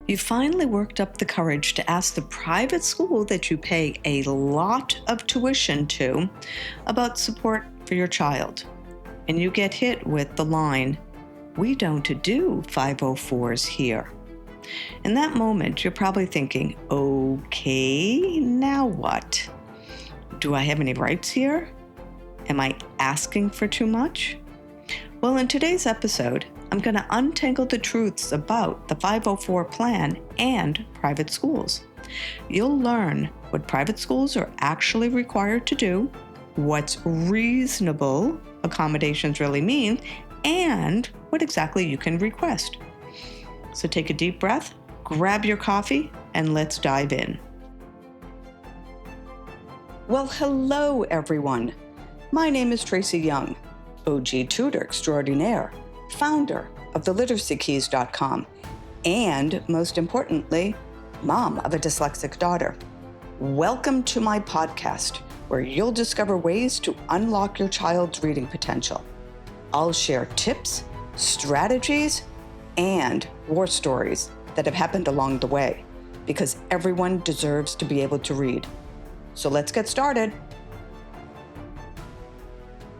You finally worked up the courage to ask the private school that you pay a lot of tuition to about support for your child. And you get hit with the line, "We don't do 504s here." In that moment, you're probably thinking, okay, now what? Do I have any rights here? Am I asking for too much? Well, in today's episode, I'm going to untangle the truths about the 504 plan and private schools. You'll learn what private schools are actually required to do, what's reasonable accommodations really mean, and what exactly you can request. So take a deep breath, grab your coffee, and let's dive in. Well, hello, everyone. My name is TracyYoung, OG tutor extraordinaire, founder of theliteracykeys.com, and most importantly, mom of a dyslexic daughter. Welcome to my podcast, where you'll discover ways to unlock your child's reading potential. I'll share tips, strategies, and war stories that have happened along the way, because everyone deserves to be able to read. So let's get started.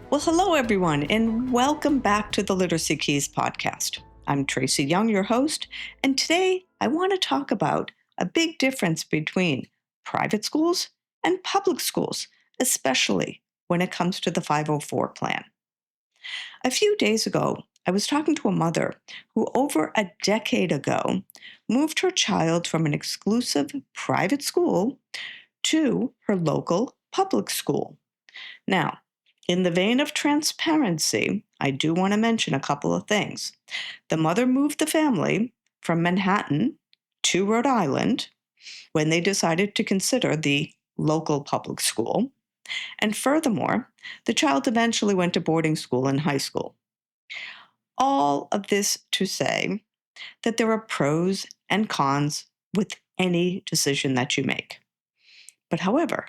Well, hello, everyone, and welcome back to the Literacy Keys podcast. I'm TracyYoung, your host, and today I want to talk about a big difference between private schools and public schools, especially when it comes to the 504 plan. A few days ago, I was talking to a mother who over a decade ago moved her child from an exclusive private school to her local public school. Now, in the vein of transparency, I do want to mention a couple of things. The mother moved the family from Manhattan to Rhode Island when they decided to consider the local public school. And furthermore, the child eventually went to boarding school in high school. All of this to say that there are pros and cons with any decision that you make. But however,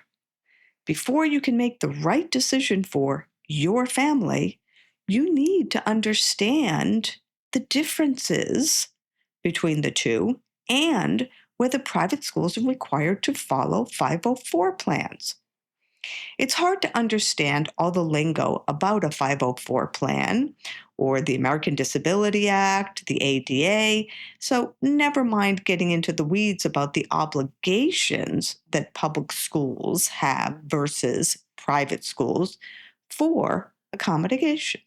before you can make the right decision for your family, you need to understand the differences between the two and whether private schools are required to follow 504 plans. It's hard to understand all the lingo about a 504 plan or the American Disability Act, the ADA, so never mind getting into the weeds about the obligations that public schools have versus private schools for accommodations.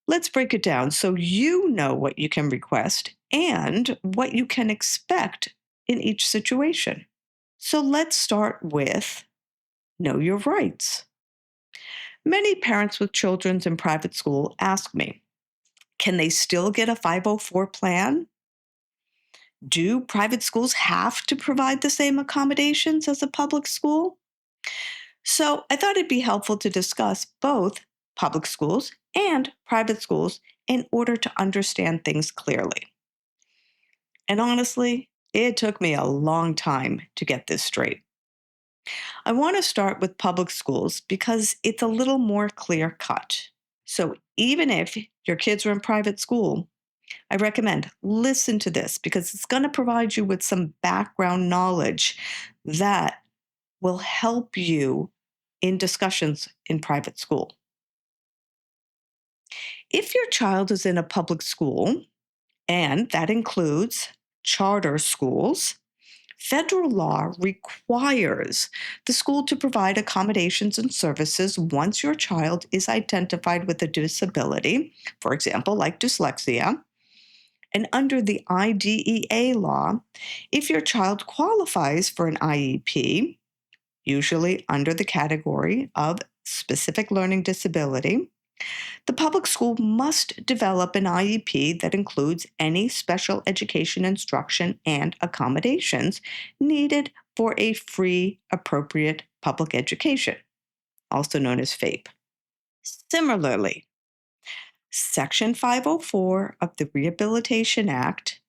Let's break it down so you know what you can request and what you can expect in each situation. So let's start with know your rights. Many parents with children in private school ask me, can they still get a 504 plan? Do private schools have to provide the same accommodations as a public school? So I thought it'd be helpful to discuss both public schools and private schools in order to understand things clearly. And honestly, it took me a long time to get this straight. I want to start with public schools because it's a little more clear-cut. So even if your kids are in private school, I recommend listen to this because it's going to provide you with some background knowledge that will help you in discussions in private school. If your child is in a public school, and that includes charter schools, federal law requires the school to provide accommodations and services once your child is identified with a disability, for example, like dyslexia. And under the IDEA law, if your child qualifies for an IEP, usually under the category of specific learning disability, the public school must develop an IEP that includes any special education instruction and accommodations needed for a free, appropriate public education, also known as FAPE. Similarly, Section 504 of the Rehabilitation Act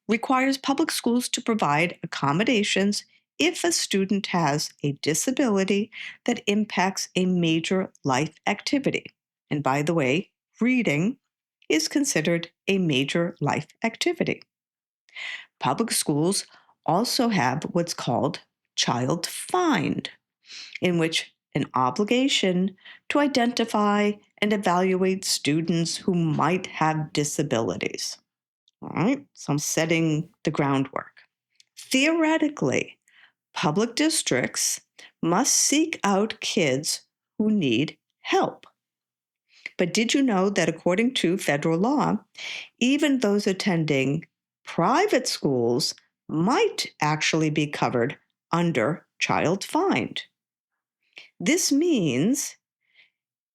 requires public schools to provide accommodations if a student has a disability that impacts a major life activity. And by the way, reading is considered a major life activity. Public schools also have what's called child find, in which an obligation to identify and evaluate students who might have disabilities. All right, so I'm setting the groundwork. Theoretically, public districts must seek out kids who need help. But did you know that according to federal law, even those attending private schools might actually be covered under child find? This means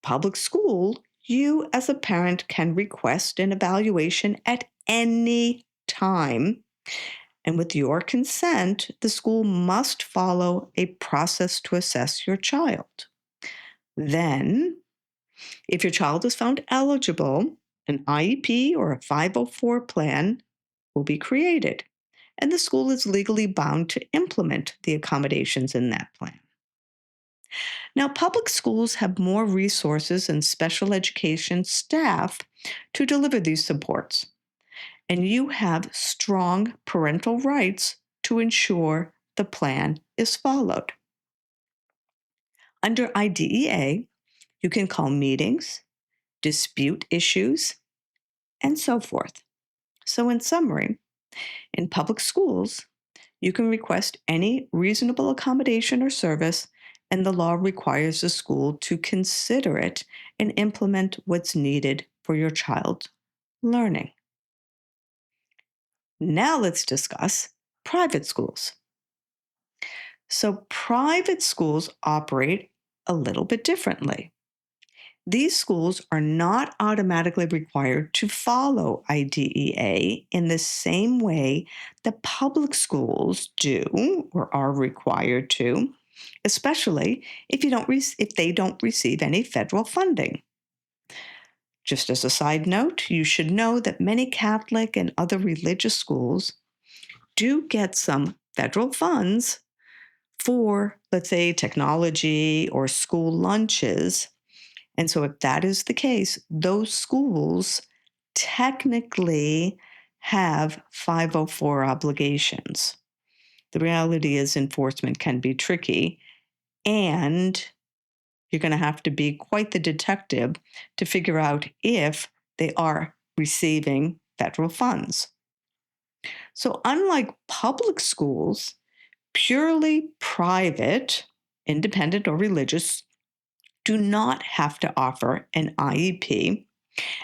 public school, you as a parent can request an evaluation at any time. And with your consent, the school must follow a process to assess your child. Then, if your child is found eligible, an IEP or a 504 plan will be created, and the school is legally bound to implement the accommodations in that plan. Now, public schools have more resources and special education staff to deliver these supports, and you have strong parental rights to ensure the plan is followed. Under IDEA, you can call meetings, dispute issues, and so forth. So, in summary, in public schools, you can request any reasonable accommodation or service, and the law requires the school to consider it and implement what's needed for your child's learning. Now, let's discuss private schools. So, private schools operate a little bit differently. These schools are not automatically required to follow IDEA in the same way that public schools do or are required to, especially if they don't receive any federal funding. Just as a side note, you should know that many Catholic and other religious schools do get some federal funds for, let's say, technology or school lunches. And so, if that is the case, those schools technically have 504 obligations. The reality is, enforcement can be tricky, and you're going to have to be quite the detective to figure out if they are receiving federal funds. So, unlike public schools, purely private, independent, or religious do not have to offer an IEP,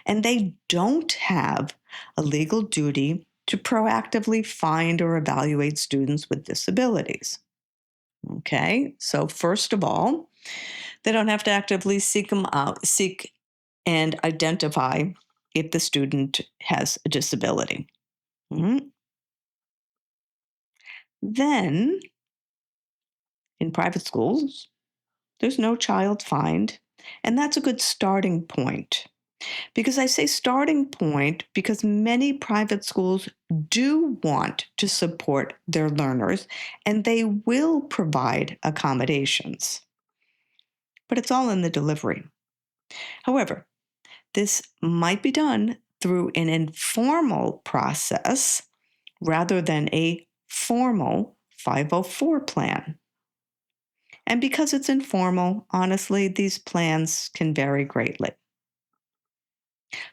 and they don't have a legal duty to proactively find or evaluate students with disabilities. Okay, so first of all, they don't have to actively seek and identify if the student has a disability. Mhm. Then, in private schools, there's no child find, and that's a good starting point. Because I say starting point because many private schools do want to support their learners and they will provide accommodations. But it's all in the delivery. However, this might be done through an informal process rather than a formal 504 plan. And because it's informal, honestly, these plans can vary greatly.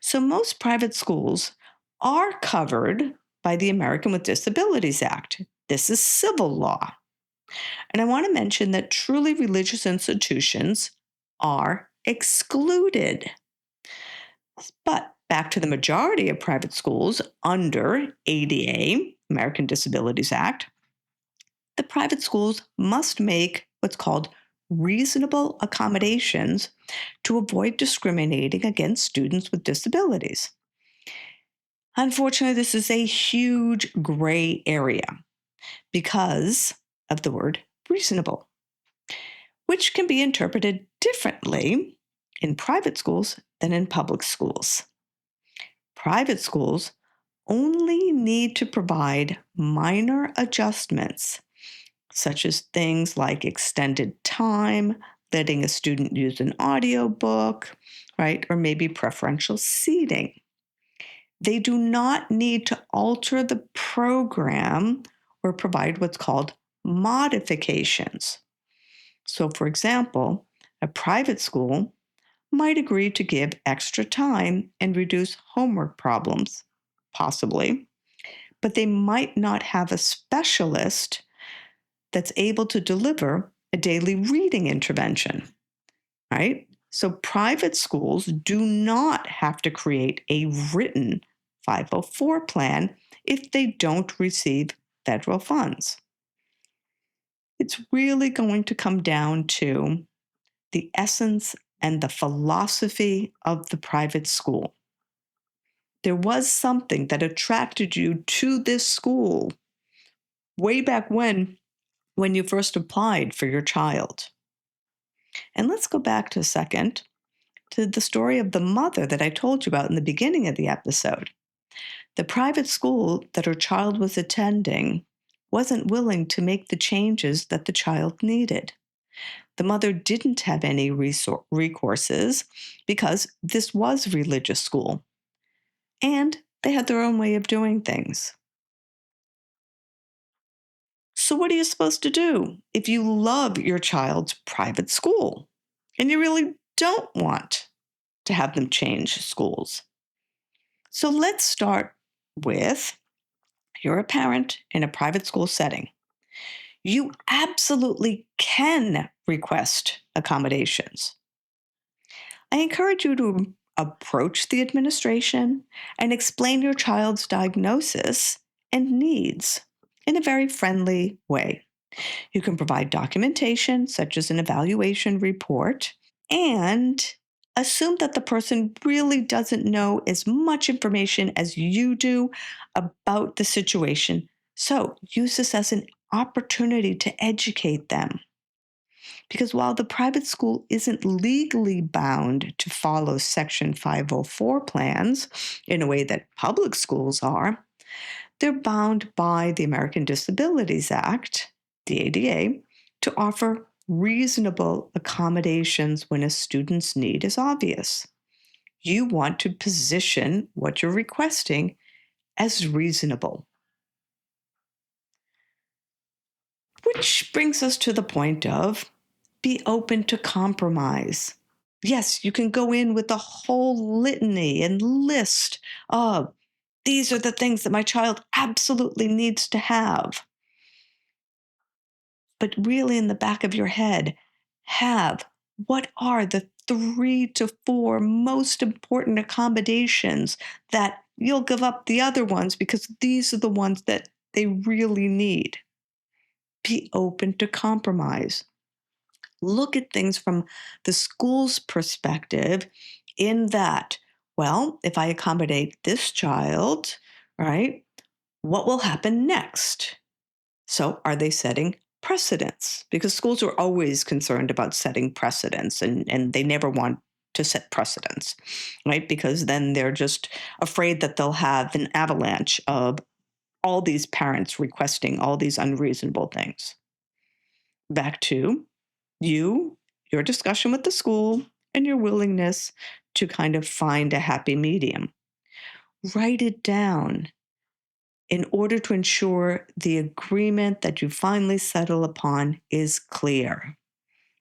So most private schools are covered by the American with Disabilities Act. This is civil law. And I want to mention that truly religious institutions are excluded. But back to the majority of private schools under ADA, American Disabilities Act, the private schools must make what's called reasonable accommodations to avoid discriminating against students with disabilities. Unfortunately, this is a huge gray area because of the word reasonable, which can be interpreted differently in private schools than in public schools. Private schools only need to provide minor adjustments, such as things like extended time, letting a student use an audiobook, right, or maybe preferential seating. They do not need to alter the program or provide what's called modifications. So, for example, a private school might agree to give extra time and reduce homework problems, possibly, but they might not have a specialist that's able to deliver a daily reading intervention, right? So private schools do not have to create a written 504 plan if they don't receive federal funds. It's really going to come down to the essence and the philosophy of the private school. There was something that attracted you to this school way back when you first applied for your child. And let's go back to a second to the story of the mother that I told you about in the beginning of the episode. The private school that her child was attending wasn't willing to make the changes that the child needed. The mother didn't have any recourses because this was religious school, and they had their own way of doing things. So, what are you supposed to do if you love your child's private school and you really don't want to have them change schools? So, let's start with you're a parent in a private school setting. You absolutely can request accommodations. I encourage you to approach the administration and explain your child's diagnosis and needs in a very friendly way. You can provide documentation, such as an evaluation report, and assume that the person really doesn't know as much information as you do about the situation. So use this as an opportunity to educate them. Because while the private school isn't legally bound to follow Section 504 plans in a way that public schools are, they're bound by the American Disabilities Act, the ADA, to offer reasonable accommodations when a student's need is obvious. You want to position what you're requesting as reasonable. Which brings us to the point of be open to compromise. Yes, you can go in with a whole litany and list of these are the things that my child absolutely needs to have. But really, in the back of your head, have what are the 3 to 4 most important accommodations that you'll give up the other ones because these are the ones that they really need. Be open to compromise. Look at things from the school's perspective in that, well, if I accommodate this child, right, what will happen next? So are they setting precedents? Because schools are always concerned about setting precedents and they never want to set precedents, right? Because then they're just afraid that they'll have an avalanche of all these parents requesting all these unreasonable things. Back to your discussion with the school, and your willingness to kind of find a happy medium. Write it down in order to ensure the agreement that you finally settle upon is clear.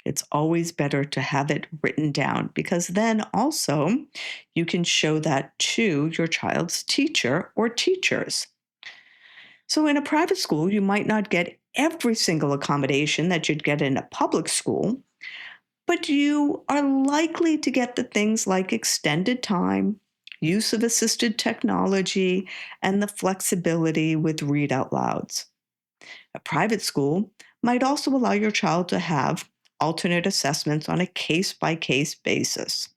It's always better to have it written down because then also you can show that to your child's teacher or teachers. So in a private school, you might not get every single accommodation that you'd get in a public school, but you are likely to get the things like extended time, use of assisted technology, and the flexibility with read out louds. A private school might also allow your child to have alternate assessments on a case by case basis.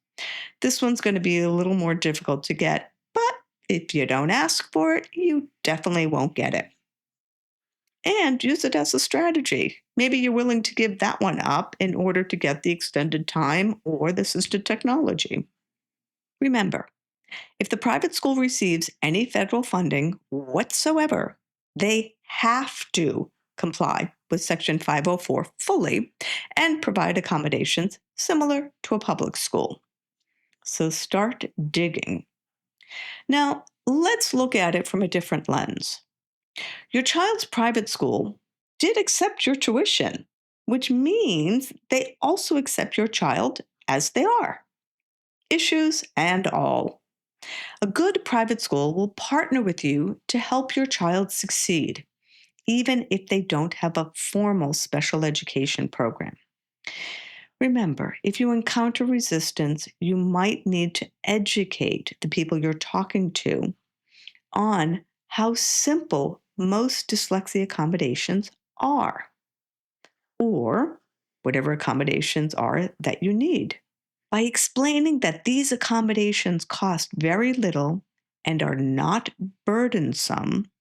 This one's going to be a little more difficult to get, but if you don't ask for it, you definitely won't get it. And use it as a strategy. Maybe you're willing to give that one up in order to get the extended time or the assisted technology. Remember, if the private school receives any federal funding whatsoever, they have to comply with Section 504 fully and provide accommodations similar to a public school. So start digging. Now, let's look at it from a different lens. Your child's private school did accept your tuition, which means they also accept your child as they are, issues and all. A good private school will partner with you to help your child succeed, even if they don't have a formal special education program. Remember, if you encounter resistance, you might need to educate the people you're talking to on how simple most dyslexia accommodations are, or whatever accommodations are that you need. By explaining that these accommodations cost very little and are not burdensome,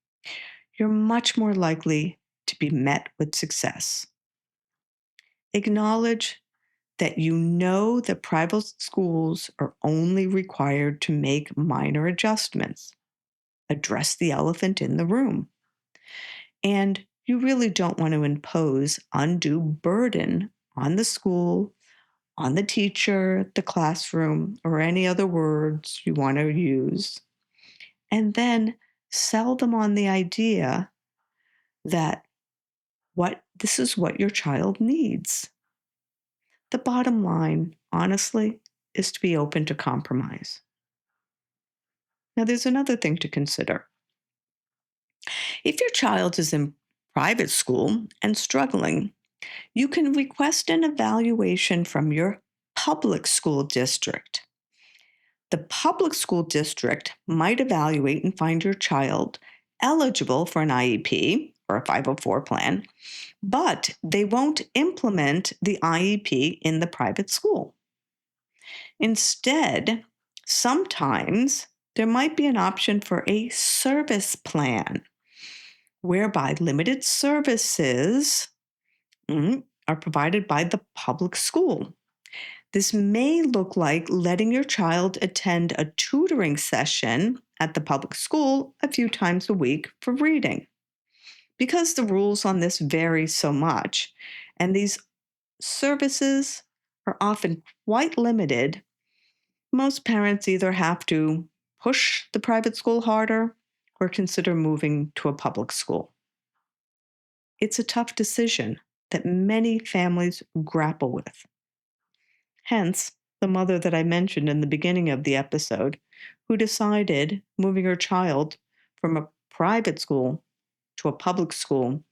you're much more likely to be met with success. Acknowledge that you know that private schools are only required to make minor adjustments. Address the elephant in the room. And you really don't want to impose undue burden on the school, on the teacher, the classroom, or any other words you want to use. And then sell them on the idea that this is what your child needs. The bottom line, honestly, is to be open to compromise. Now, there's another thing to consider. If your child is in private school and struggling, you can request an evaluation from your public school district. The public school district might evaluate and find your child eligible for an IEP or a 504 plan, but they won't implement the IEP in the private school. Instead, sometimes there might be an option for a service plan, whereby limited services are provided by the public school. This may look like letting your child attend a tutoring session at the public school a few times a week for reading. Because the rules on this vary so much, and these services are often quite limited, most parents either have to push the private school harder or consider moving to a public school. It's a tough decision that many families grapple with. Hence, the mother that I mentioned in the beginning of the episode, who decided moving her child from a private school to a public school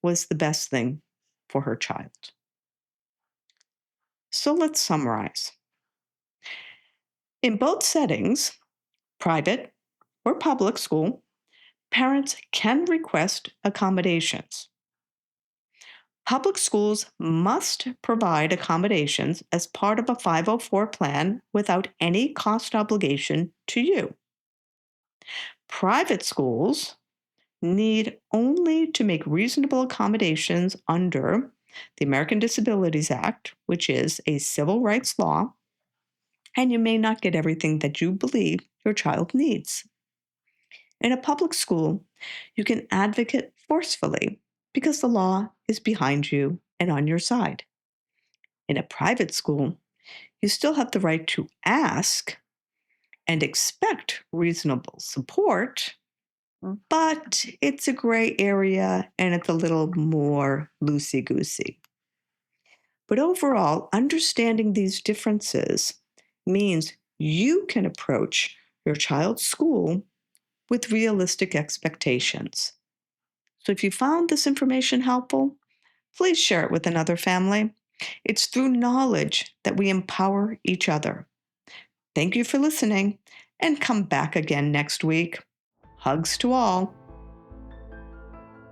was the best thing for her child. So let's summarize. In both settings, private or public school, parents can request accommodations. Public schools must provide accommodations as part of a 504 plan without any cost obligation to you. Private schools need only to make reasonable accommodations under the American Disabilities Act, which is a civil rights law, and you may not get everything that you believe your child needs. In a public school, you can advocate forcefully because the law is behind you and on your side. In a private school, you still have the right to ask and expect reasonable support, but it's a gray area and it's a little more loosey-goosey. But overall, understanding these differences means you can approach your child's school with realistic expectations. So if you found this information helpful, please share it with another family. It's through knowledge that we empower each other. Thank you for listening, and come back again next week. Hugs to all.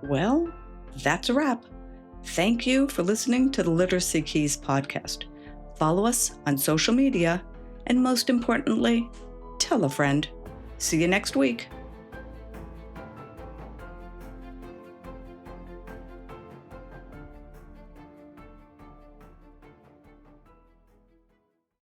Well, that's a wrap. Thank you for listening to the Literacy Keys podcast. Follow us on social media, and most importantly, tell a friend. See you next week.